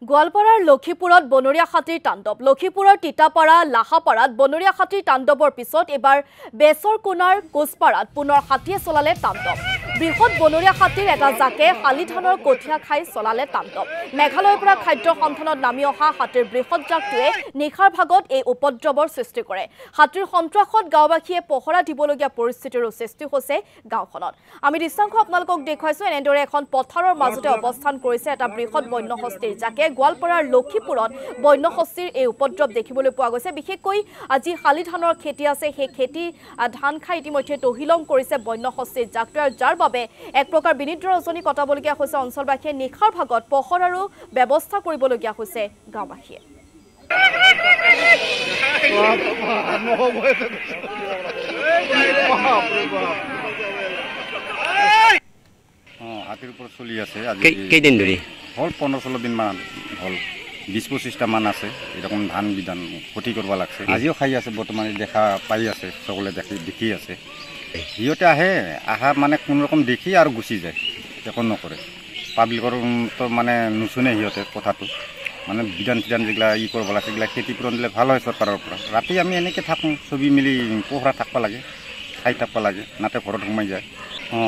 গোৱালপাৰাৰ লক্ষীপুৰত বনৰীয়া হাতীৰ তাণ্ডৱ। লক্ষীপুৰৰ তিতাপাৰা লাহাপাৰাত বনৰীয়া হাতীৰ তাণ্ডৱৰ পিছত এবাৰ বেচৰকোনাৰ কোচপাৰাত পুনৰ হাতীয়ে চলালে তাণ্ডৱ। বৃহৎ বনৰীয়া হাতীৰ এটা জাকে শালিধানৰ কঠীয়া খাই চলালে তাণ্ডৱ। মেঘালয়ৰ পৰা খাদ্য সন্ধানত নামি অহা হাতীৰ বৃহৎ জাকটোৱে নিশাৰ ভাগত এই উপদ্ৰৱৰ সৃষ্টি কৰে। হাতীৰ সন্ত্ৰাসত গাঁওবাসীয়ে পহৰা দিবলগীয়া পৰিস্থিতিৰো সৃষ্টি হৈছে গাঁওখনত। আমি দৃশ্যাংশ আপোনালোকক দেখুৱাইছো। এনেদৰে এখন পথাৰৰ মাজতে অৱস্থান কৰিছে এটা বৃহৎ বন্যহস্তীৰ জাকে। গোৱালপাৰাৰ লক্ষীপুৰত বন্যহস্তীৰ এই উপদ্ৰৱ দেখিবলৈ পোৱা গৈছে। বিশেষকৈ আজি শালিধানৰ খেতি আছে, সেই খেতি ধান খাই ইতিমধ্যে তহিলং কৰিছে বন্যহস্তীৰ জাকটোৱে, যাৰ বাবে এক প্ৰকাৰ বিনিদ্ৰ ৰজনী কটাবলগীয়া হৈছে অঞ্চলবাসীয়ে। নিশাৰ ভাগত পহৰাৰো ব্যৱস্থা কৰিবলগীয়া হৈছে গাঁওবাসীয়ে। হাতীৰ ওপৰত চলি আছে কেইদিন ধৰি হ'ল 15-16 দিন মান হ'ল। 20-25টা মান আছে এরকম ধান বিধান ক্ষতি করবা লাগছে। আজিও খাই আছে, বর্তমানে দেখা পাই আছে, সকলে দেখি আছে। সিহঁতে আহা মানে কোনোরকম দেখি আর গুচি যায়, একো নকৰে। পাব্লিকৰ তো মানে নুশুনে সিহঁতে কথাটো, মানে বিধান চিধান যেগুলা কৰব লাগে সেগুলা ক্ষতিপূৰণ দিলে ভাল হয় চৰকাৰৰ পৰা। ৰাতি আমি এনেকৈ থাকোঁ, ছবি মিলি পোহৰা থাকবা লাগে, খাই থাকবা লাগে, নাতে ঘৰত সোমাই যায়।